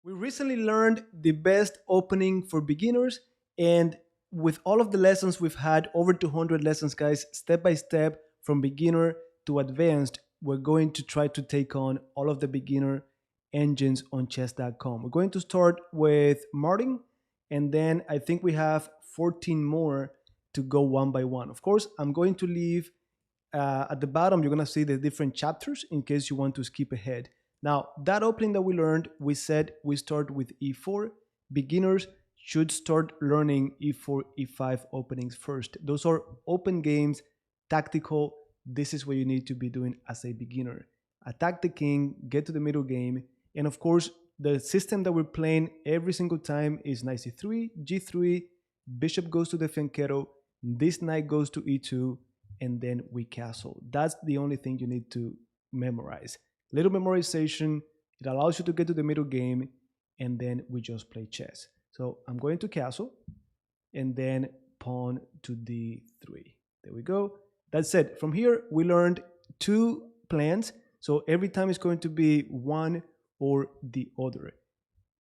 We recently learned the best opening for beginners, and with all of the lessons we've had, over 200 lessons, guys, step by step from beginner to advanced, we're going to try to take on all of the beginner engines on chess.com. We're going to start with Martin, and then I think we have 14 more to go one by one. Of course, I'm going to leave at the bottom, you're going to see the different chapters in case you want to skip ahead. Now, that opening that we learned, we said we start with e4. Beginners should start learning e4, e5 openings first. Those are open games, tactical. This is what you need to be doing as a beginner. Attack the king, get to the middle game, and of course, the system that we're playing every single time is knight c3, g3, bishop goes to the fianchetto, this knight goes to e2, and then we castle. That's the only thing you need to memorize. Little memorization, it allows you to get to the middle game, and then we just play chess. So I'm going to castle, and then pawn to d3. There we go. That's it. From here, we learned two plans. So every time it's going to be one or the other.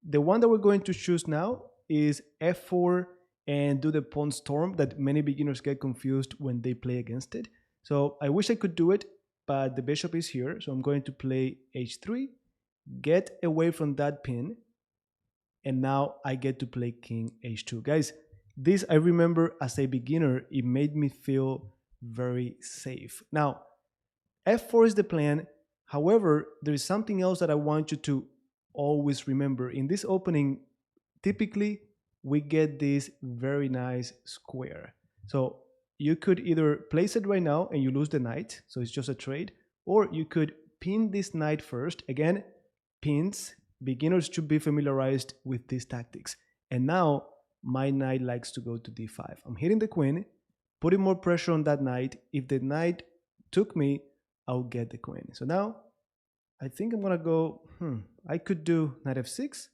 The one that we're going to choose now is f4 and do the pawn storm that many beginners get confused when they play against it. So I wish I could do it, but the bishop is here. So I'm going to play h3, get away from that pin, and now I get to play king h2. Guys, this I remember as a beginner, it made me feel very safe. Now, f4 is the plan. However, there is something else that I want you to always remember. In this opening, typically we get this very nice square. So you could either place it right now and you lose the knight, so it's just a trade, or you could pin this knight first. Again, pins, beginners should be familiarized with these tactics. And now my knight likes to go to d5. I'm hitting the queen, putting more pressure on that knight. If the knight took me, I'll get the queen. So now I think I'm gonna go, I could do knight f6,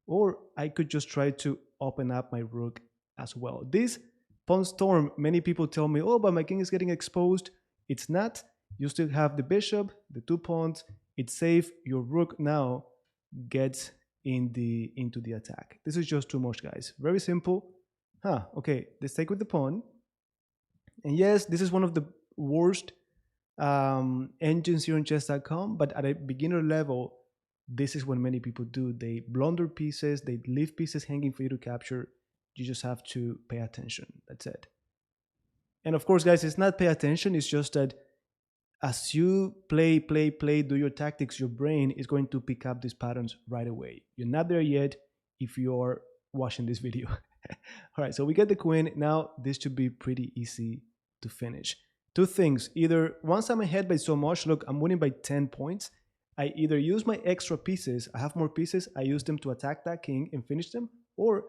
or I could just try to open up my rook as well. This pawn storm, many people tell me, oh, but my king is getting exposed. It's not. You still have the bishop, the two pawns. It's safe. Your rook now gets into the attack. This is just too much, guys. Very simple. Okay, let's take with the pawn. And yes, this is one of the worst engines here on chess.com, but at a beginner level, this is what many people do. They blunder pieces, they leave pieces hanging for you to capture. You just have to pay attention. That's it. And of course, guys, it's not pay attention, it's just that as you play, do your tactics, your brain is going to pick up these patterns right away. You're not there yet if you're watching this video. All right, so we get the queen. Now this should be pretty easy to finish. Two things. Either once I'm ahead by so much, look, I'm winning by 10 points. I either use my extra pieces, I have more pieces, I use them to attack that king and finish them, or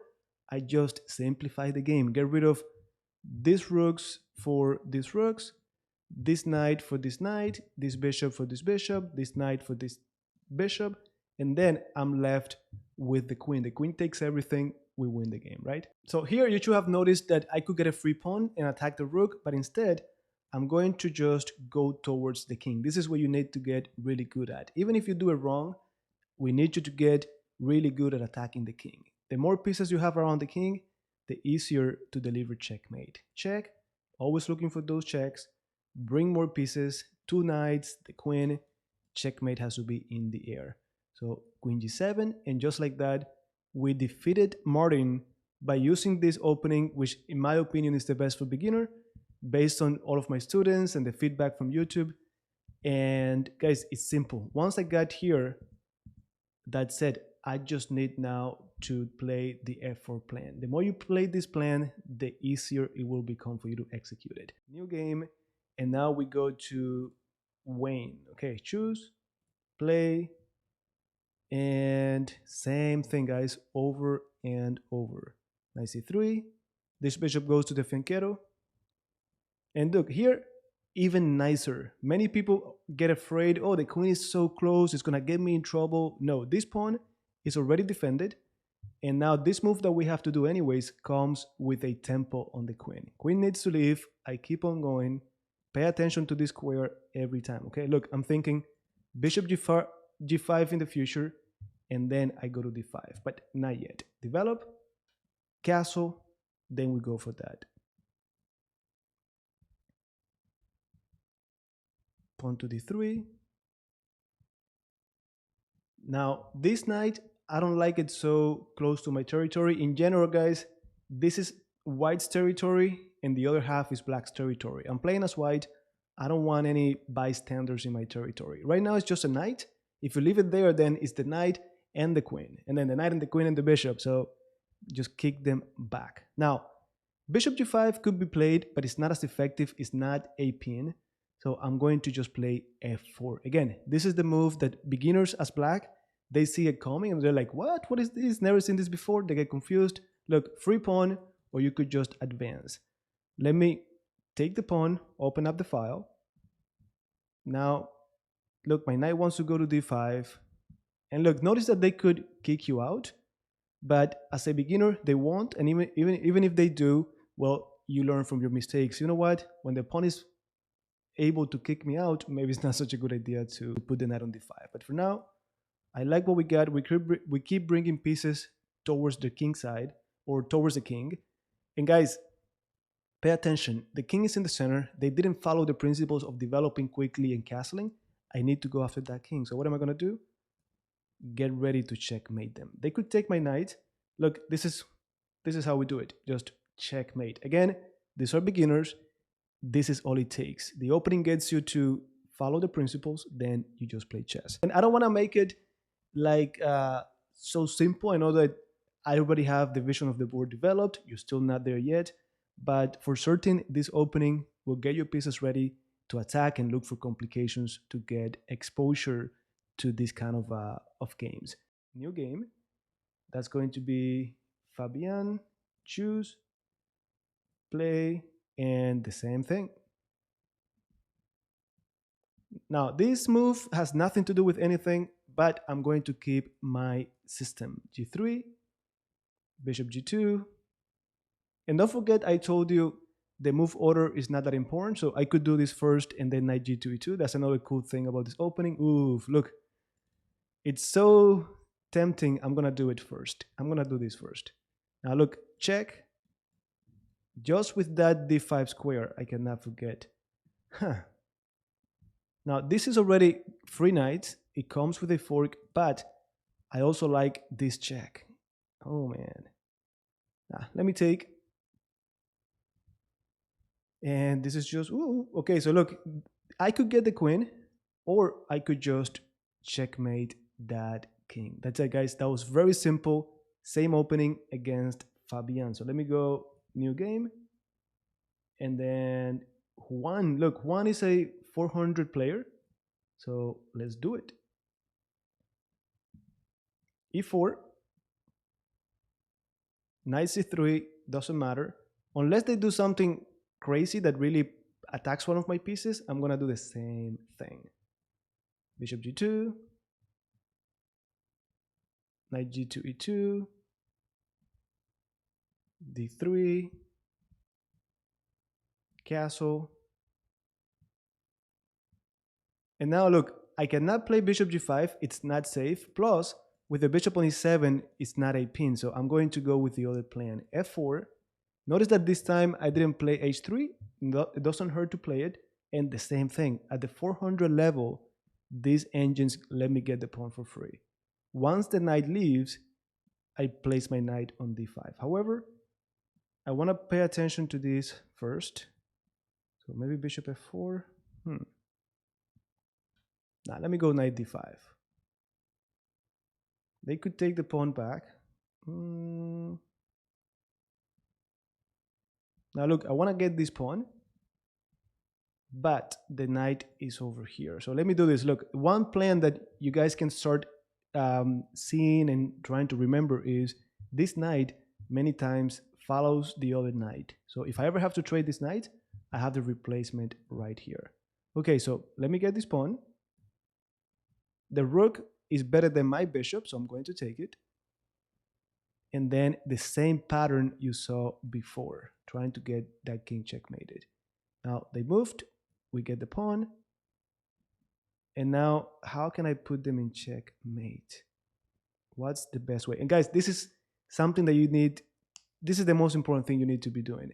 I just simplify the game. Get rid of these rooks for these rooks, this knight for this knight, this bishop for this bishop, this knight for this bishop, and then I'm left with the queen. The queen takes everything, we win the game, right? So here you should have noticed that I could get a free pawn and attack the rook, but instead I'm going to just go towards the king. This is what you need to get really good at. Even if you do it wrong, we need you to get really good at attacking the king. The more pieces you have around the king, the easier to deliver checkmate. Check, always looking for those checks. Bring more pieces, two knights, the queen. Checkmate has to be in the air. So queen g7, and just like that, we defeated Martin by using this opening, which in my opinion is the best for beginner, based on all of my students and the feedback from YouTube. And guys, it's simple. Once I got here, that's it. I just need now to play the f4 plan. The more you play this plan, the easier it will become for you to execute it. New game, and now we go to Wayne. Okay, choose, play, and same thing, guys, over and over. Knight c3, this bishop goes to the fianchetto. And look, here, even nicer. Many people get afraid, oh, the queen is so close, it's gonna get me in trouble. No, this pawn is already defended. And now this move that we have to do anyways comes with a tempo on the queen. Queen needs to leave, I keep on going. Pay attention to this square every time, okay? Look, I'm thinking bishop g5 in the future. and then I go to d5, but not yet. Develop, castle, then we go for that. Pawn to d3. Now, this knight, I don't like it so close to my territory. In general, guys, this is white's territory, and the other half is black's territory. I'm playing as white. I don't want any bystanders in my territory. Right now, it's just a knight. If you leave it there, then it's the knight and the queen, and then the knight and the queen and the bishop. So just kick them back. Now, bishop g5 could be played, but it's not as effective. It's not a pin. So I'm going to just play f4. Again, this is the move that beginners as black, they see it coming and they're like, what? What is this? Never seen this before. They get confused. Look, free pawn, or you could just advance. Let me take the pawn, open up the file. Now, look, my knight wants to go to d5. And look, notice that they could kick you out. But as a beginner, they won't. And even if they do, well, you learn from your mistakes. You know what? When the pawn is able to kick me out, maybe it's not such a good idea to put the knight on d5. But for now, I like what we got. We keep bringing pieces towards the king side or towards the king. And guys, pay attention. The king is in the center. They didn't follow the principles of developing quickly and castling. I need to go after that king. So what am I going to do? Get ready to checkmate them. They could take my knight. Look, this is how we do it. Just checkmate. Again, these are beginners. This is all it takes. The opening gets you to follow the principles, then you just play chess. And I don't want to make it like so simple. I know that I already have the vision of the board developed. You're still not there yet. But for certain, this opening will get your pieces ready to attack and look for complications to get exposure to this kind of games. New game. That's going to be Fabian. Choose. Play. And the same thing. Now, this move has nothing to do with anything, but I'm going to keep my system. G3, bishop G2. And don't forget, I told you the move order is not that important, so I could do this first and then knight G2, E2. That's another cool thing about this opening. Oof, look. It's so tempting. I'm going to do it first. I'm going to do this first. Now, look, check. Just with that d5 square, I cannot forget. Huh. Now, this is already free knight. It comes with a fork, but I also like this check. Oh, man. Now, let me take. And this is just, ooh, okay, so look, I could get the queen, or I could just checkmate that king. That's it, guys. That was very simple. Same opening against Fabian. So let me go new game. And then Juan. Look, Juan is a 400 player. So let's do it. E4. Knight C3. Doesn't matter. Unless they do something crazy that really attacks one of my pieces, I'm going to do the same thing. Bishop G2. Knight G2, E2. D3. Castle. And now look, I cannot play bishop g5. It's not safe. Plus, with the bishop on e7, it's not a pin. So I'm going to go with the other plan. f4. Notice that this time I didn't play h3. It doesn't hurt to play it. And the same thing. At the 400 level, these engines let me get the pawn for free. Once the knight leaves, I place my knight on d5. However, I want to pay attention to this first. So maybe bishop f4. Now let me go knight d5. They could take the pawn back. Now look, I want to get this pawn, but the knight is over here. So let me do this. Look, one plan that you guys can start seeing and trying to remember is this knight many times follows the other knight. So if I ever have to trade this knight, I have the replacement right here. Okay, so let me get this pawn. The rook is better than my bishop, so I'm going to take it. And then the same pattern you saw before, trying to get that king checkmated. Now they moved, we get the pawn. And now how can I put them in checkmate? What's the best way? And guys, this is something that you need. This is the most important thing you need to be doing.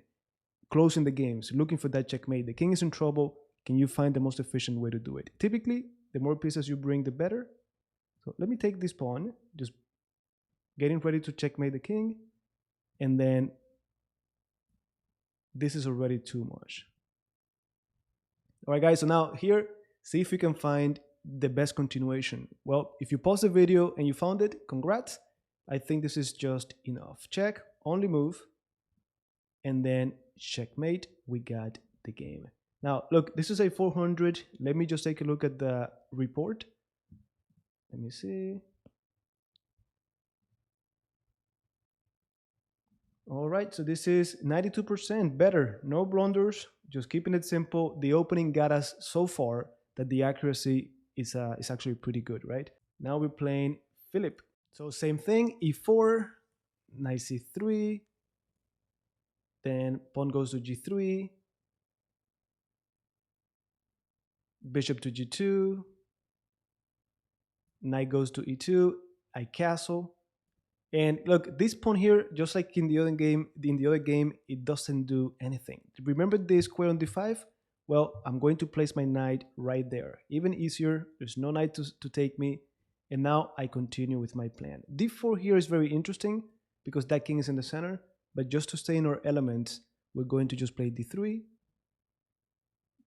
Closing the games, looking for that checkmate. The king is in trouble. Can you find the most efficient way to do it? Typically, the more pieces you bring, the better. So let me take this pawn, just getting ready to checkmate the king. And then this is already too much. All right, guys, so now here, see if you can find the best continuation. Well, if you pause the video and you found it, congrats. I think this is just enough. Check, only move, and then checkmate, we got the game. Now, look, this is a 400. Let me just take a look at the report. Let me see. All right, so this is 92% better. No blunders, just keeping it simple. The opening got us so far that the accuracy is actually pretty good, right? Now we're playing Filip. So same thing, e4, knight c3, then pawn goes to g3, bishop to g2, knight goes to e2, I castle. And look, this pawn here, just like in the other game, it doesn't do anything. Remember this square on d5? Well, I'm going to place my knight right there. Even easier, there's no knight to take me. And now I continue with my plan. d4 here is very interesting because that king is in the center. But just to stay in our elements, we're going to just play d3.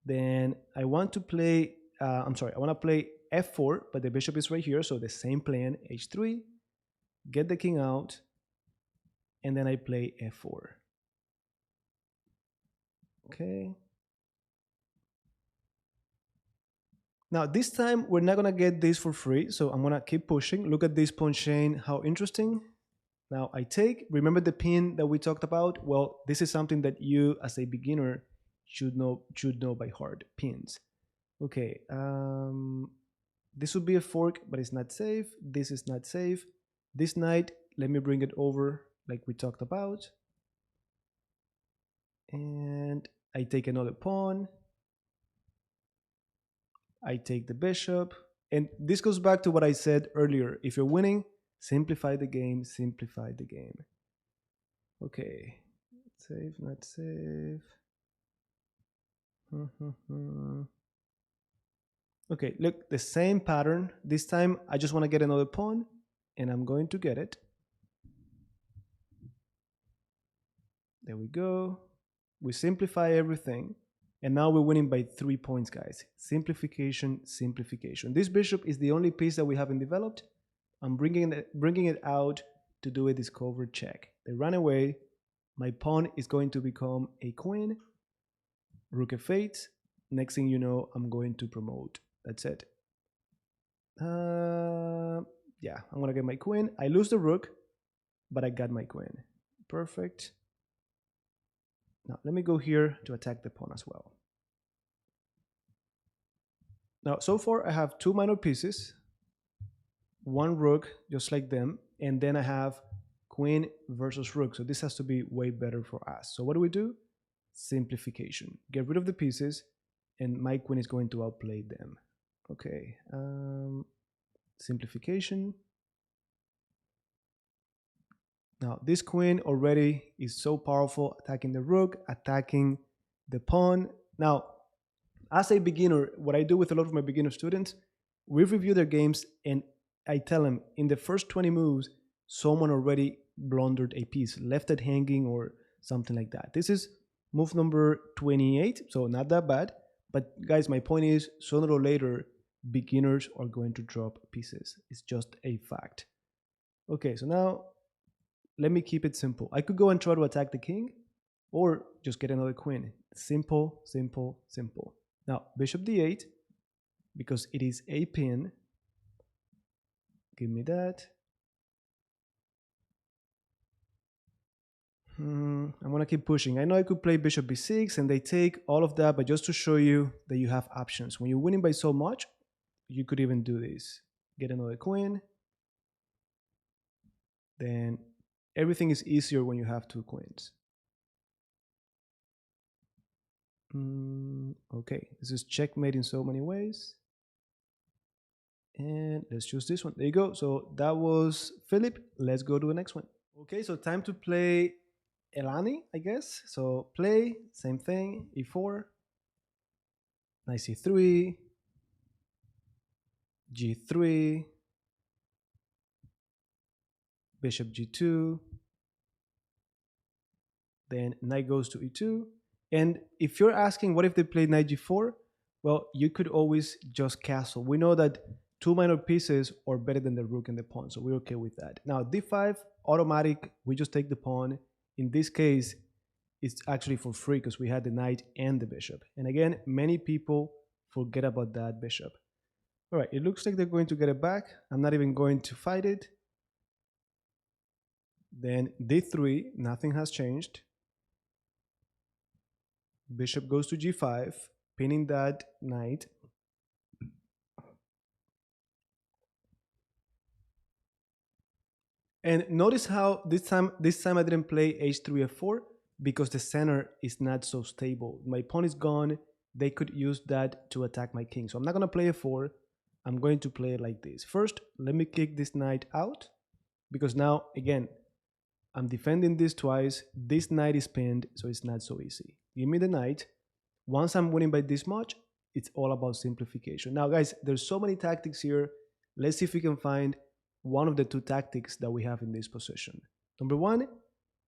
Then I want to play, I want to play f4, but the bishop is right here. So the same plan, h3. Get the king out, and then I play f4. Okay. Now this time we're not gonna get this for free, so I'm gonna keep pushing. Look at this pawn chain, how interesting. Now I take, remember the pin that we talked about? Well, this is something that you as a beginner should know by heart, pins. Okay, this would be a fork, but it's not safe. This is not safe. This knight, let me bring it over like we talked about. And I take another pawn. I take the bishop. And this goes back to what I said earlier. If you're winning, simplify the game, simplify the game. Okay, save, not save. Okay, look, the same pattern. This time I just want to get another pawn, and I'm going to get it. There we go. We simplify everything. And now we're winning by 3 points, guys. Simplification, simplification. This bishop is the only piece that we haven't developed. I'm bringing it out to do a discover check. They run away. My pawn is going to become a queen. Rook f8. Next thing you know, I'm going to promote. That's it. Yeah, I'm going to get my queen. I lose the rook, but I got my queen. Perfect. Now, let me go here to attack the pawn as well. Now, so far, I have 2 minor pieces, 1 rook, just like them, and then I have queen versus rook. So this has to be way better for us. So what do? Simplification. Get rid of the pieces, and my queen is going to outplay them. Okay, simplification. Now, this queen already is so powerful, attacking the rook, attacking the pawn. Now, as a beginner, what I do with a lot of my beginner students, we review their games and I tell them in the first 20 moves, someone already blundered a piece, left it hanging or something like that. This is move number 28, so not that bad. But guys, my point is, sooner or later, beginners are going to drop pieces. It's just a fact. Okay, so now let me keep it simple. I could go and try to attack the king or just get another queen. Simple, simple, simple. Now, bishop d8, because it is a pin. Give me that. I'm going to keep pushing. I know I could play bishop b6 and they take all of that, but just to show you that you have options. When you're winning by so much, you could even do this. Get another queen. Then everything is easier when you have 2 queens. Okay, this is checkmate in so many ways. And let's choose this one. There you go. So that was Philip. Let's go to the next one. Okay, so time to play Elani, I guess. So play, same thing, e4, knight c3, g3, bishop g2, then knight goes to e2. And if you're asking what if they play knight g4, well, you could always just castle. We know that two minor pieces are better than the rook and the pawn, so we're okay with that. Now d5, automatic, we just take the pawn. In this case, it's actually for free because we had the knight and the bishop. And again, many people forget about that bishop. All right, it looks like they're going to get it back. I'm not even going to fight it. Then d3, nothing has changed. Bishop goes to g5, pinning that knight. And notice how this time I didn't play h3 f4 because the center is not so stable. My pawn is gone. They could use that to attack my king. So I'm not going to play f4. I'm going to play it like this. First, let me kick this knight out because now, again, I'm defending this twice. This knight is pinned, so it's not so easy. Give me the knight. Once I'm winning by this much, it's all about simplification. Now, guys, there's so many tactics here. Let's see if we can find one of the two tactics that we have in this position. Number one,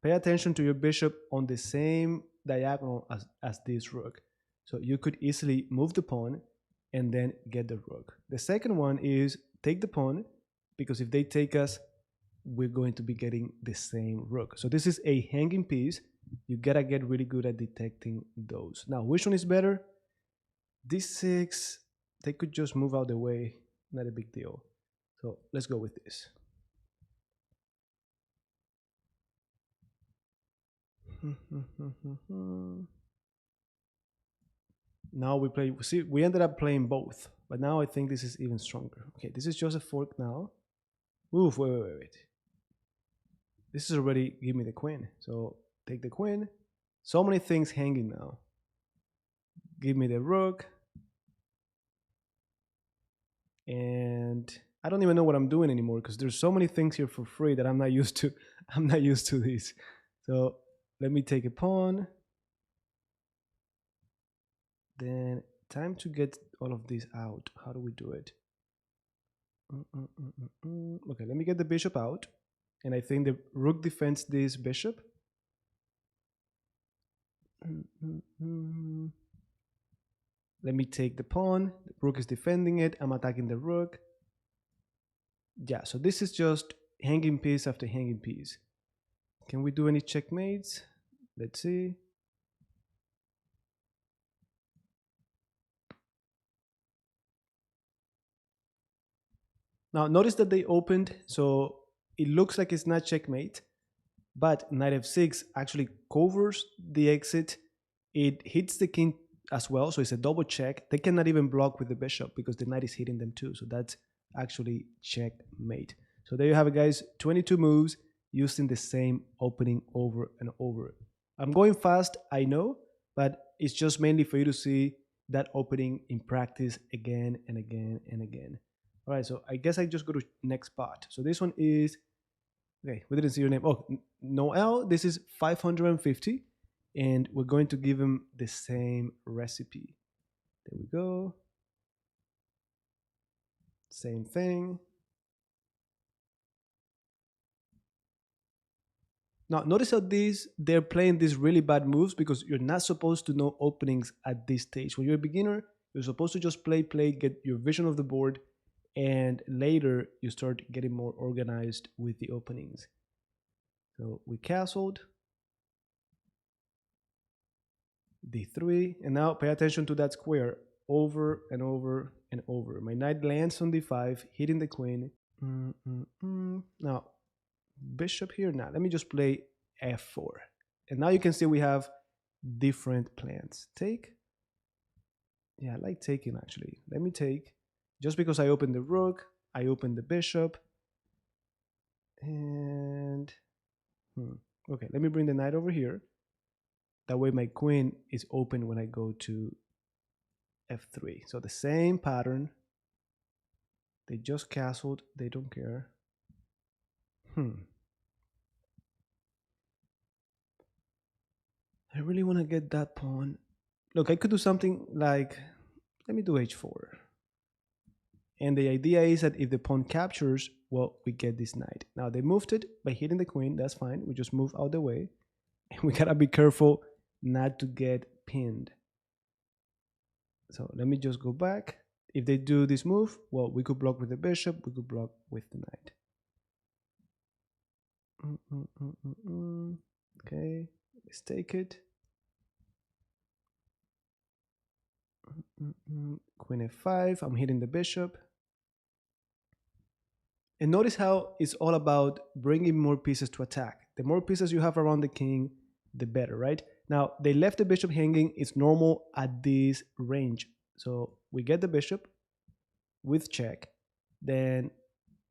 pay attention to your bishop on the same diagonal as this rook. So you could easily move the pawn and then get the rook. The second one is take the pawn, because if they take us, we're going to be getting the same rook. So this is a hanging piece. You gotta get really good at detecting those. Now, which one is better? D6, they could just move out the way, not a big deal. So let's go with this. Now we play, see, we ended up playing both, but now I think this is even stronger. Okay, this is just a fork now. Oof, wait. This is already give me the queen. So take the queen. So many things hanging now. Give me the rook. And I don't even know what I'm doing anymore because there's so many things here for free that I'm not used to. I'm not used to this. So let me take a pawn. Then time to get all of this out. How do we do it? Okay, let me get the bishop out. And I think the rook defends this bishop. Let me take the pawn. The rook is defending it. I'm attacking the rook. Yeah, so this is just hanging piece after hanging piece. Can we do any checkmates? Let's see. Now, notice that they opened, so it looks like it's not checkmate, but knight f6 actually covers the exit. It hits the king as well, so it's a double check. They cannot even block with the bishop because the knight is hitting them too, so that's actually checkmate. So there you have it, guys. 22 moves using the same opening over and over. I'm going fast, I know, but it's just mainly for you to see that opening in practice again and again and again. All right, so I guess I just go to next part. So this one is, okay, we didn't see your name. Oh, Noel, this is 550, and we're going to give him the same recipe. There we go. Same thing. Now, notice how they're playing these really bad moves because you're not supposed to know openings at this stage. When you're a beginner, you're supposed to just play, get your vision of the board, and later you start getting more organized with the openings. So we castled. D3, and now pay attention to that square over and over and over. My knight lands on D5, hitting the queen. Now, bishop here. Now, let me just play F4. And now you can see we have different plans. Take. Yeah, I like taking actually. Let me take. Just because I opened the rook, I opened the bishop. And, okay, let me bring the knight over here. That way my queen is open when I go to F3. So the same pattern. They just castled. They don't care. I really want to get that pawn. Look, I could do something like, let me do h4. And the idea is that if the pawn captures, well, we get this knight. Now they moved it by hitting the queen. That's fine. We just move out the way. And we gotta be careful not to get pinned. So let me just go back. If they do this move, well, we could block with the bishop. We could block with the knight. Okay, let's take it. Queen f5. I'm hitting the bishop. And notice how it's all about bringing more pieces to attack. The more pieces you have around the king, the better, right? Now, they left the bishop hanging. It's normal at this range. So we get the bishop with check, then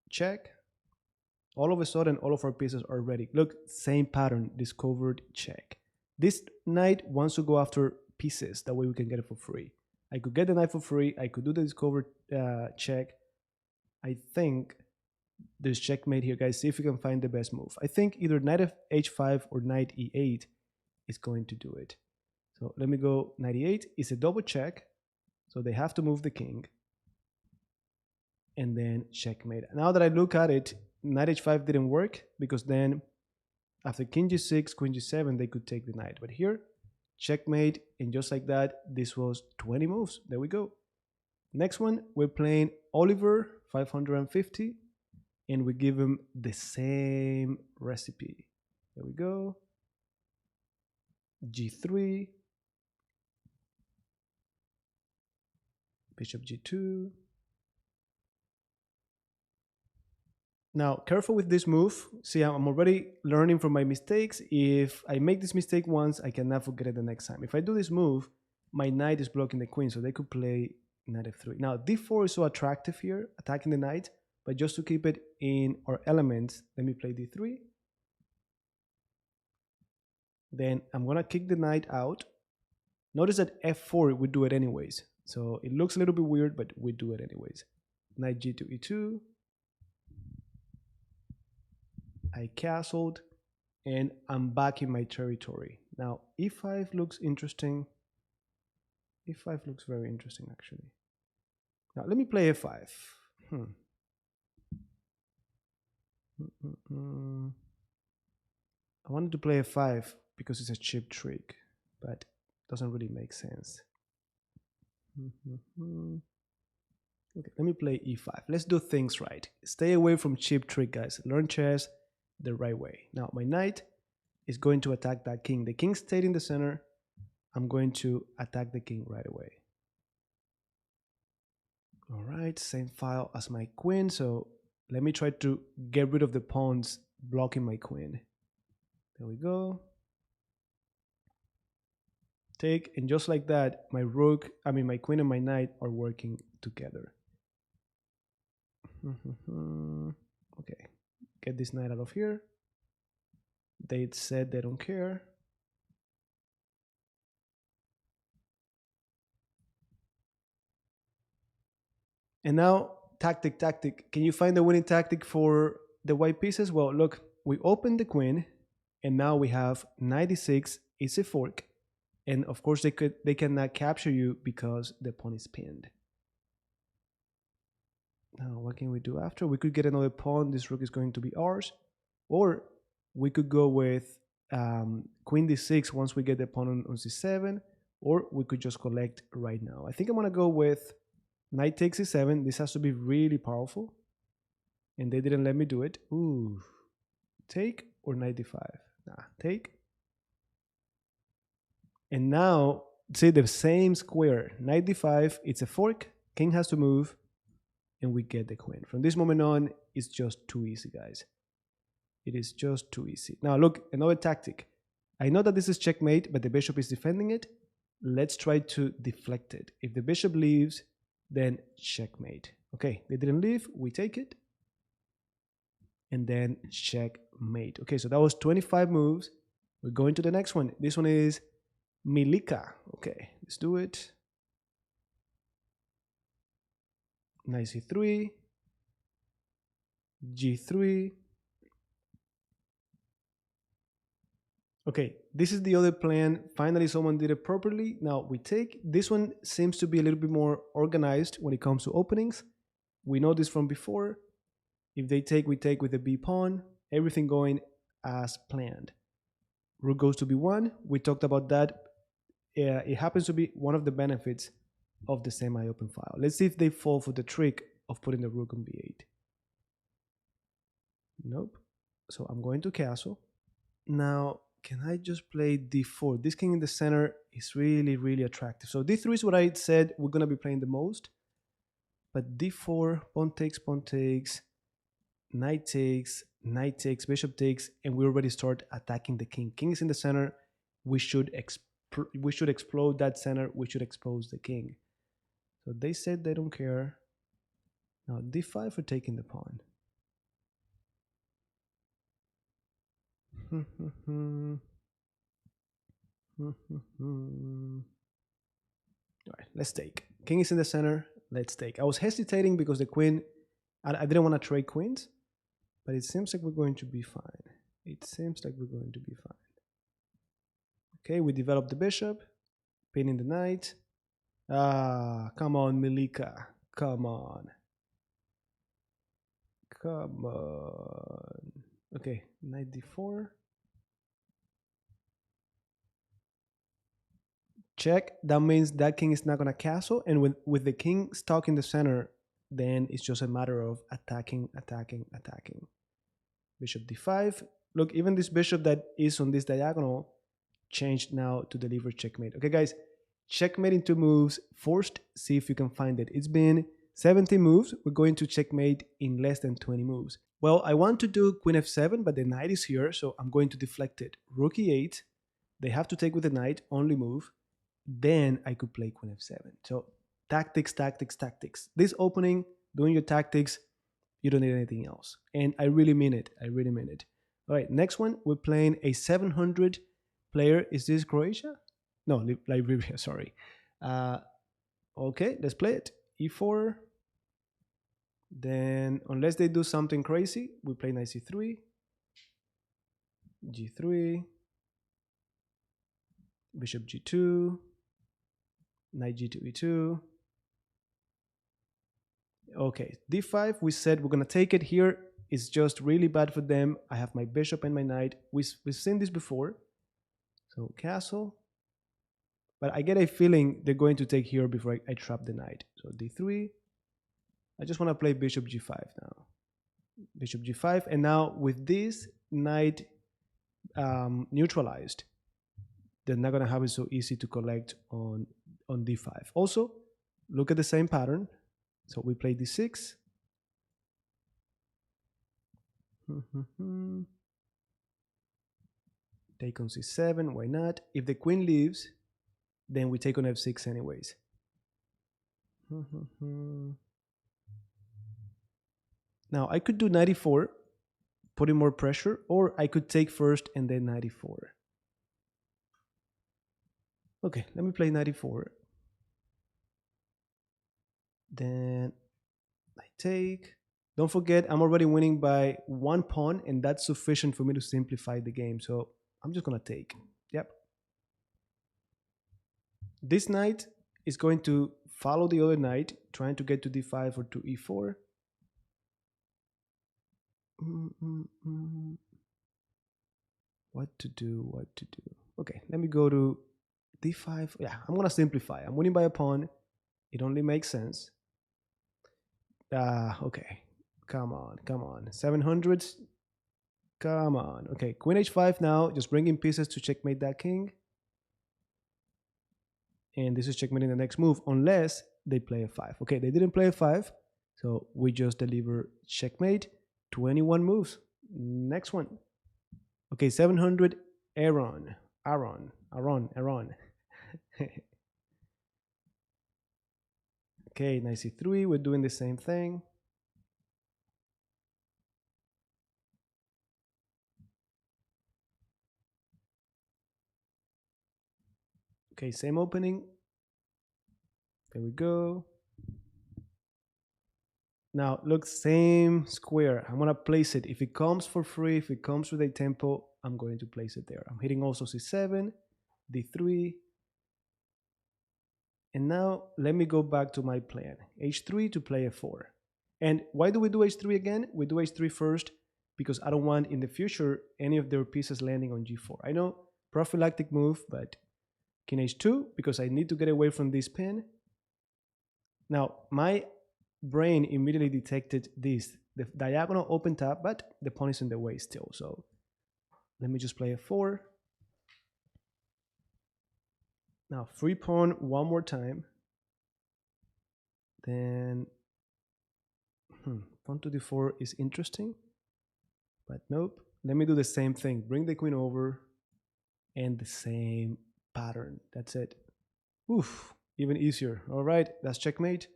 check. All of a sudden, all of our pieces are ready. Look, same pattern, discovered, check. This knight wants to go after pieces. That way we can get it for free. I could get the knight for free. I could do the discovered check. I think there's checkmate here, guys. See if you can find the best move. I think either knight h5 or knight e8 is going to do it. So let me go knight e8. It's a double check. So they have to move the king. And then checkmate. Now that I look at it, knight h5 didn't work because then after king g6, queen g7, they could take the knight. But here, checkmate, and just like that, this was 20 moves. There we go. Next one, we're playing Oliver 550, and we give him the same recipe. There we go. g3, bishop g2. Now, careful with this move. See, I'm already learning from my mistakes. If I make this mistake once, I cannot forget it the next time. If I do this move, my knight is blocking the queen, so they could play knight f3. Now, d4 is so attractive here, attacking the knight, but just to keep it in our elements, let me play d3. Then I'm going to kick the knight out. Notice that f4, we do it anyways. So it looks a little bit weird, but we do it anyways. Knight g2, e2. I castled, and I'm back in my territory. Now, e5 looks interesting. e5 looks very interesting, actually. Now, let me play f5. I wanted to play f5 because it's a cheap trick, but it doesn't really make sense. Okay, let me play e5. Let's do things right. Stay away from cheap trick, guys. Learn chess the right way. Now, my knight is going to attack that king. The king stayed in the center. I'm going to attack the king right away. All right, same file as my queen. So let me try to get rid of the pawns blocking my queen. There we go. Take, and just like that, my queen and my knight are working together. Okay, get this knight out of here. They said they don't care. And now, tactic. Can you find the winning tactic for the white pieces? Well, look, we opened the queen, and now we have knight e6, it's a fork, and of course they cannot capture you because the pawn is pinned. Now, what can we do after? We could get another pawn. This rook is going to be ours, or we could go with queen d6 once we get the pawn on c7, or we could just collect right now. I think I'm gonna go with knight takes e7. This has to be really powerful, and they didn't let me do it. Ooh, take or knight d5? Nah, take. And now, see the same square, knight d5, it's a fork, king has to move, and we get the queen. From this moment on, it's just too easy, guys. It is just too easy. Now look, another tactic. I know that this is checkmate, but the bishop is defending it. Let's try to deflect it. If the bishop leaves, then checkmate. Okay, they didn't leave, we take it. And then checkmate. Okay, so that was 25 moves. We're going to the next one. This one is Milica. Okay, let's do it. Knight c3. G3. Okay, this is the other plan. Finally, someone did it properly. Now we take. This one seems to be a little bit more organized when it comes to openings. We know this from before. If they take, we take with the B pawn. Everything going as planned. Rook goes to B1. We talked about that. It happens to be one of the benefits of the semi-open file. Let's see if they fall for the trick of putting the rook on B8. Nope. So I'm going to castle. Now, can I just play D4? This king in the center is really, really attractive. So D3 is what I said we're going to be playing the most. But D4, pawn takes, knight takes, bishop takes, and we already start attacking the king. King is in the center. We should explode that center. We should expose the king. So they said they don't care. Now D5 for taking the pawn. All right, let's take. King is in the center. Let's take. I was hesitating because the queen, I didn't want to trade queens, but it seems like we're going to be fine. Okay, we developed the bishop, pinning the knight. Ah, come on, Milica. Come on. Okay, knight d4. Check. That means that king is not going to castle. And with the king stuck in the center, then it's just a matter of attacking. Bishop d5. Look, even this bishop that is on this diagonal changed now to deliver checkmate. Okay, guys, checkmate in 2 moves. Forced, see if you can find it. It's been 70 moves. We're going to checkmate in less than 20 moves. Well, I want to do queen f7, but the knight is here, so I'm going to deflect it. Rook e8. They have to take with the knight, only move. Then I could play queen f7. So tactics. This opening, doing your tactics, you don't need anything else. And I really mean it. All right, next one, we're playing a 700 player. Is this Croatia? No, Liberia, sorry. Okay, let's play it. E4. Then, unless they do something crazy, we play knight c3. G3. Bishop g2. Knight g2, e2. Okay, d5, we said we're going to take it here. It's just really bad for them. I have my bishop and my knight. We've seen this before. So castle. But I get a feeling they're going to take here before I trap the knight. So d3. I just want to play bishop g5 now. Bishop g5. And now with this knight neutralized, they're not going to have it so easy to collect on d5. Also, look at the same pattern. So we play d6. Take on c7, why not? If the queen leaves, then we take on f6 anyways. Now I could do 94, putting more pressure, or I could take first and then 94. Okay, let me play 94. Then I take. Don't forget, I'm already winning by 1 pawn, and that's sufficient for me to simplify the game. So I'm just going to take. Yep. This knight is going to follow the other knight, trying to get to d5 or to e4. What to do? Okay, let me go to d5. Yeah, I'm going to simplify. I'm winning by a pawn. It only makes sense. Okay. Come on. 700s. Come on. Okay, queen h5 now. Just bringing pieces to checkmate that king. And this is checkmating the next move, unless they play a 5. Okay, they didn't play a 5. So we just deliver checkmate. 21 moves. Next one. Okay, 700. Aron. Okay, knight c3. We're doing the same thing. Okay, same opening. There we go. Now, look, same square. I'm going to place it. If it comes for free, if it comes with a tempo, I'm going to place it there. I'm hitting also C7, D3. And now let me go back to my plan. H3 to play F4. And why do we do H3 again? We do H3 first because I don't want in the future any of their pieces landing on G4. I know, prophylactic move, but King H2 because I need to get away from this pin. Now, my brain immediately detected this, the diagonal open tap, but the pawn is in the way still. So let me just play F4. Now, free pawn one more time. Then pawn to D4 is interesting, but nope. Let me do the same thing. Bring the queen over and the same pattern. That's it. Oof, even easier. All right, that's checkmate.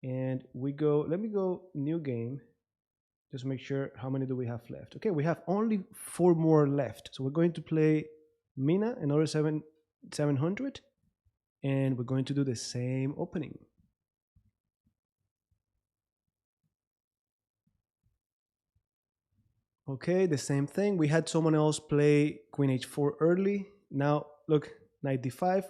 And we go, let me go new game. Just make sure, how many do we have left? Okay, we have only 4 more left. So we're going to play Mina, another 700. And we're going to do the same opening. Okay, the same thing. We had someone else play Queen H4 early. Now, look, Knight D5.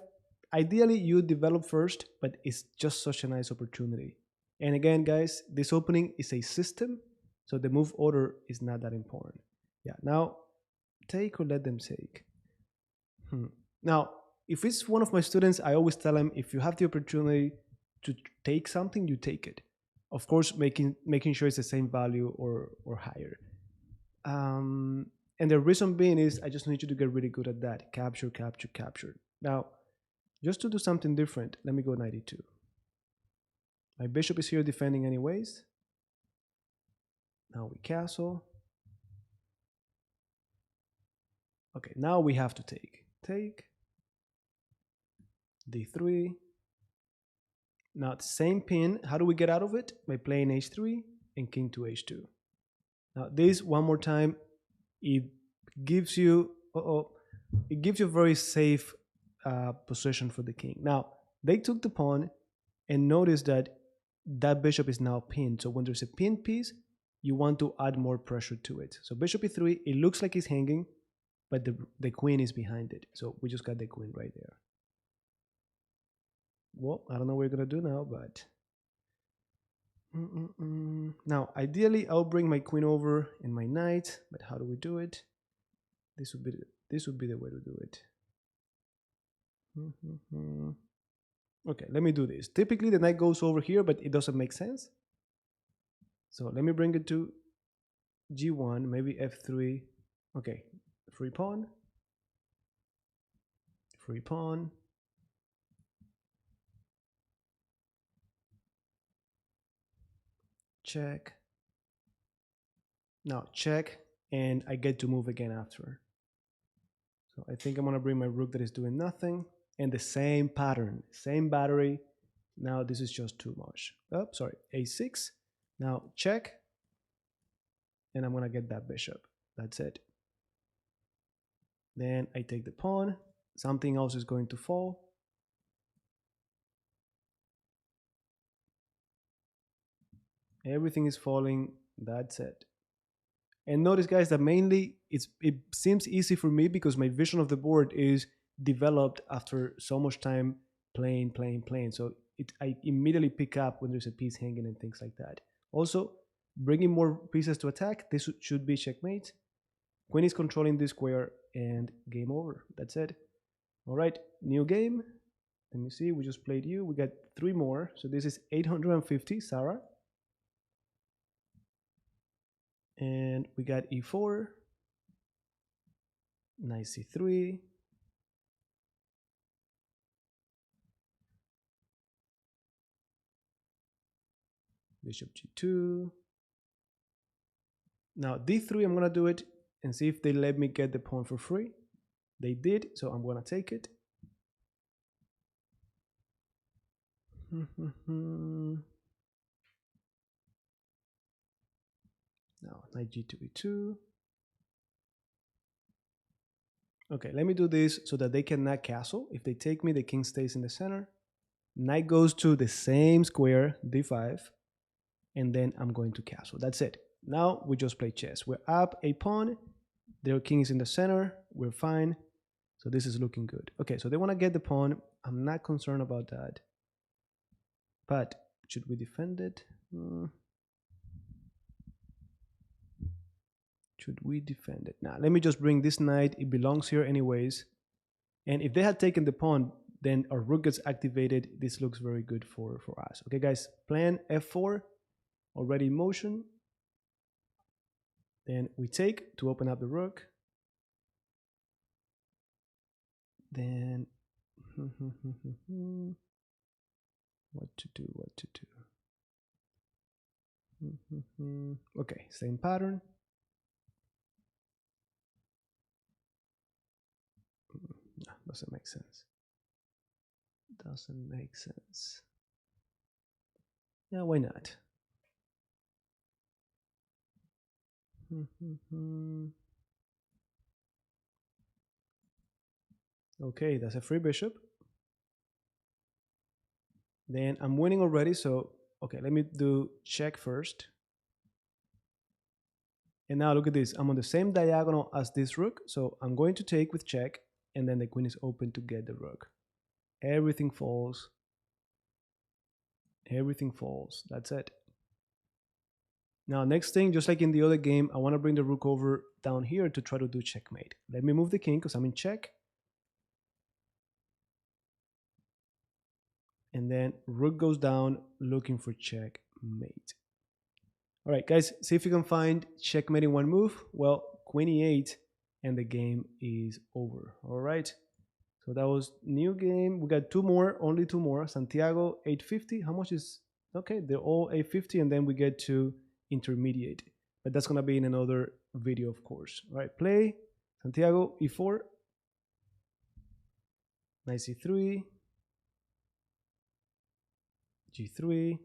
Ideally, you develop first, but it's just such a nice opportunity. And again, guys, this opening is a system, so the move order is not that important. Yeah, now, take or let them take. Now, if it's one of my students, I always tell them, if you have the opportunity to take something, you take it. Of course, making sure it's the same value or higher. And the reason being is I just need you to get really good at that. Capture, capture, capture. Now, just to do something different, let me go 92. My bishop is here defending anyways. Now we castle. Okay, now we have to take. Take. D3. Now the same pin. How do we get out of it? By playing H3 and king to H2. Now this, one more time, it gives you it gives you a very safe position for the king. Now they took the pawn, and notice that that bishop is now pinned. So when there's a pinned piece, you want to add more pressure to it. So bishop e3, it looks like it's hanging, but the queen is behind it. So we just got the queen right there. Well, I don't know what we're gonna do now, but now ideally I'll bring my queen over and my knight, but how do we do it? This would be the way to do it. Okay, let me do this. Typically the knight goes over here, but it doesn't make sense. So let me bring it to G1, maybe F3. Okay, free pawn. Free pawn. Check. Now check, and I get to move again after. So I think I'm gonna bring my rook that is doing nothing, and the same pattern, same battery. Now this is just too much. Oh, sorry, A6. Now check, and I'm gonna get that bishop. That's it. Then I take the pawn. Something else is going to fall. Everything is falling. That's it. And notice, guys, that mainly it seems easy for me because my vision of the board is developed after so much time playing. So I immediately pick up when there's a piece hanging and things like that. Also, bringing more pieces to attack. This should be checkmate. Queen is controlling this square and game over. That's it. All right, new game. Let me see. We just played you. We got 3 more. So this is 850, Zara. And we got E4, knight C3, bishop G2. Now D3, I'm gonna do it and see if they let me get the pawn for free. They did, so I'm gonna take it. Now knight G2, E2. Okay, let me do this so that they cannot castle. If they take me, the king stays in the center. Knight goes to the same square, D5. and then I'm going to castle. That's it. Now we just play chess. We're up a pawn. Their king is in the center. We're fine. So this is looking good. Okay, so they want to get the pawn. I'm not concerned about that. But should we defend it? Should we defend it? Now, let me just bring this knight. It belongs here anyways. And if they had taken the pawn, then our rook gets activated. This looks very good for us. Okay, guys, plan f4, already in motion. Then we take to open up the rook. Then what to do? Okay, same pattern. No, doesn't make sense. Doesn't make sense. Yeah, why not? Okay, that's a free bishop. Then I'm winning already, so okay, let me do check first. And now look at this. I'm on the same diagonal as this rook, so I'm going to take with check, and then the queen is open to get the rook. Everything falls. Everything falls. That's it. Now, next thing, just like in the other game, I want to bring the rook over down here to try to do checkmate. Let me move the king because I'm in check. And then rook goes down looking for checkmate. All right, guys, see if you can find checkmate in one move. Well, queen e8, and the game is over. All right, so that was new game. We got two more, only two more. Santiago, 850. How much is... Okay, they're all 850, and then we get to intermediate. But that's going to be in another video, of course. All right, play. Santiago, e4. Knight c3. g3.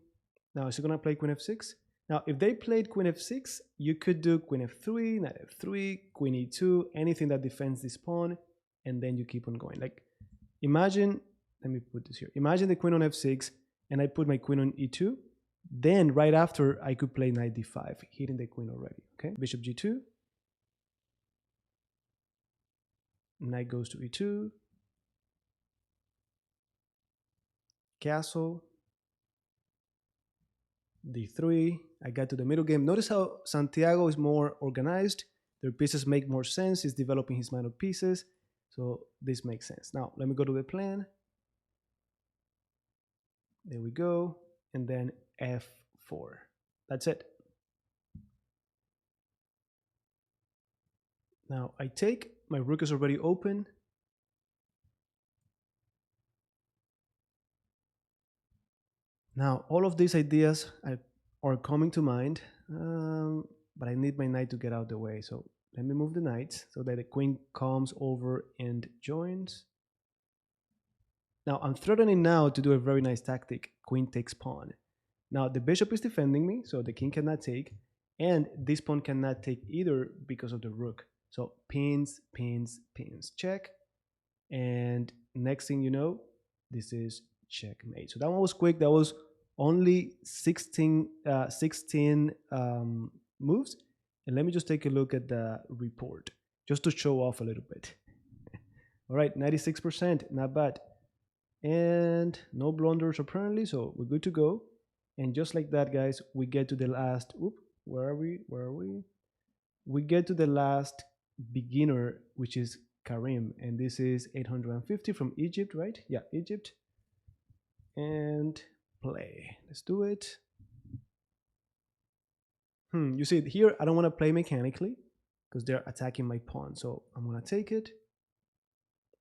Now, is he going to play queen f6? Now, if they played queen f6, you could do queen f3, knight f3, queen e2, anything that defends this pawn, and then you keep on going. Like, imagine, let me put this here. Imagine the queen on f6, and I put my queen on e2. Then, right after, I could play knight d5, hitting the queen already. Okay, bishop g2. Knight goes to e2. Castle. d3. I got to the middle game. Notice how Santiago is more organized. Their pieces make more sense. He's developing his mind of pieces. So this makes sense. Now, let me go to the plan. There we go. And then f4. That's it. Now, I take. My rook is already open. Now, all of these ideas are coming to mind, but I need my knight to get out of the way. So let me move the knight so that the queen comes over and joins. Now, I'm threatening now to do a very nice tactic. Queen takes pawn. Now, the bishop is defending me, so the king cannot take, and this pawn cannot take either because of the rook. So pins, pins, pins, check. And next thing you know, this is checkmate. So that one was quick. That was only 16 moves. And let me just take a look at the report just to show off a little bit. All right, 96%, not bad. And no blunders apparently, so we're good to go. And just like that, guys, we get to the last, where are we? We get to the last beginner, which is Karim, and this is 850 from Egypt, right? Yeah, Egypt. And play. Let's do it. You see here, I don't want to play mechanically because they're attacking my pawn. So I'm going to take it.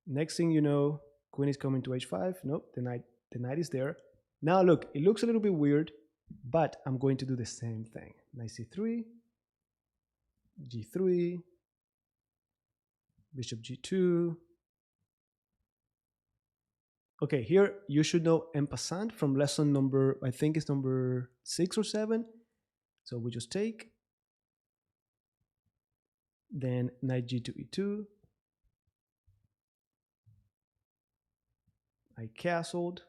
Next thing you know, queen is coming to h5. Nope, the knight is there. Now look, it looks a little bit weird, but I'm going to do the same thing. Knight c3, g3, bishop g2. Okay, here you should know en passant from lesson number, I think it's number 6 or 7. So we just take, then knight g2 e2. I castled.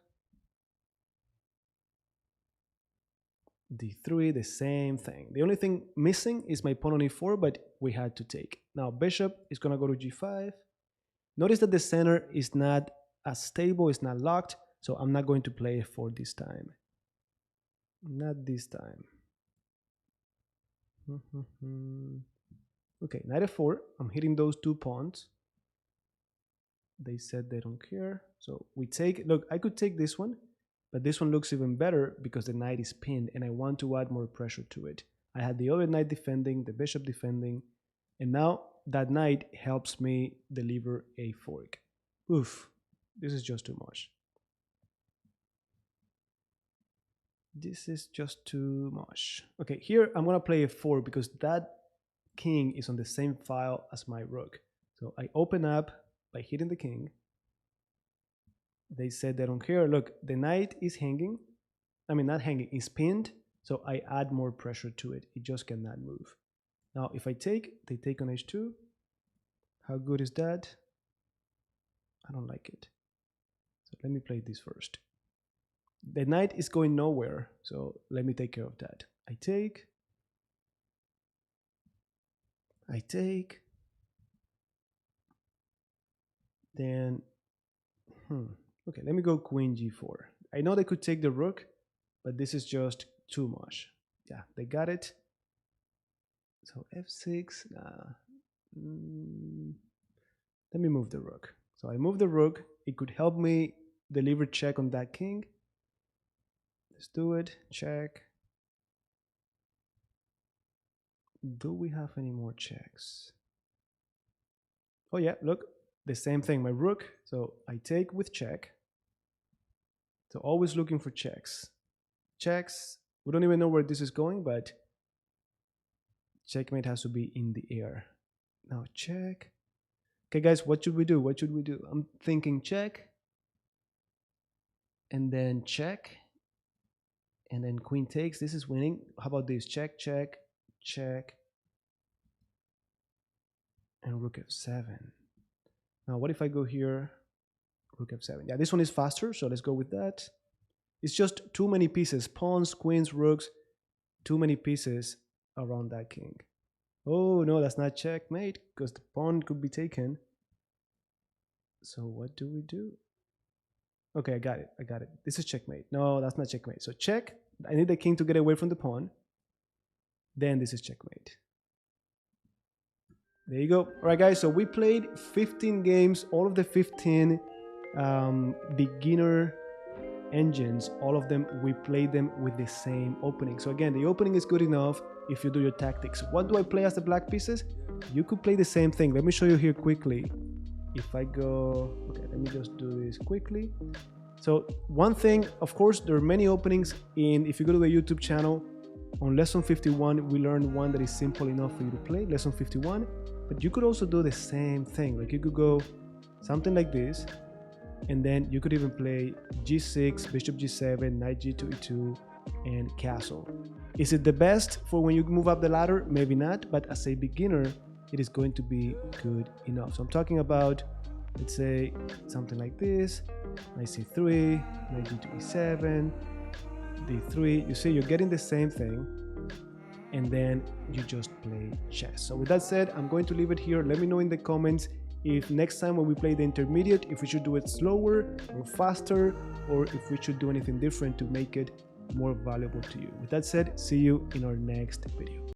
d3, the same thing. The only thing missing is my pawn on e4, but we had to take. Now bishop is going to go to g5. Notice that the center is not as stable, it's not locked, so I'm not going to play f4 this time. Not this time. Okay, knight f4. I'm hitting those 2 pawns. They said they don't care. So we take, look, I could take this one, but this one looks even better because the knight is pinned and I want to add more pressure to it. I had the other knight defending, the bishop defending, and now that knight helps me deliver a fork. Oof, this is just too much. This is just too much. Okay, here I'm gonna play f4 because that king is on the same file as my rook. So I open up by hitting the king. They said they don't care. Look, the knight is hanging. I mean, not hanging, it's pinned. So I add more pressure to it. It just cannot move. Now, if I take, they take on h2. How good is that? I don't like it. So let me play this first. The knight is going nowhere. So let me take care of that. I take. Then, okay, let me go queen g4. I know they could take the rook, but this is just too much. Yeah, they got it. So f6, let me move the rook. So I move the rook. It could help me deliver check on that king. Let's do it, check. Do we have any more checks? Oh yeah, look, the same thing, my rook. So I take with check. So always looking for checks. Checks, we don't even know where this is going, but checkmate has to be in the air. Now check. Okay guys, what should we do? What should we do? I'm thinking check. And then check. And then queen takes, this is winning. How about this? Check, check, check. And rook f7. Now what if I go here? Rook f7. Yeah, this one is faster, so let's go with that. It's just too many pieces. Pawns, queens, rooks. Too many pieces around that king. Oh no, that's not checkmate, because the pawn could be taken. So what do we do? Okay, I got it. I got it. This is checkmate. No, that's not checkmate. So check. I need the king to get away from the pawn. Then this is checkmate. There you go. All right, guys. So we played 15 games. All of the 15 beginner engines, all of them, we played them with the same opening. So again, the opening is good enough if you do your tactics. What do I play as the black pieces? You could play the same thing. Let me show you here quickly. If I go, okay, let me just do this quickly. So one thing, of course, there are many openings if you go to the YouTube channel, on lesson 51, we learned one that is simple enough for you to play, lesson 51, but you could also do the same thing. Like you could go something like this, and then you could even play g6, bishop g7, knight g2, e2, and castle. Is it the best for when you move up the ladder? Maybe not, but as a beginner, it is going to be good enough. So I'm talking about, let's say, something like this, knight c3, knight g2, e7, d3. You see, you're getting the same thing, and then you just play chess. So with that said, I'm going to leave it here. Let me know in the comments if next time when we play the intermediate, if we should do it slower or faster, or if we should do anything different to make it more valuable to you. With that said, see you in our next video.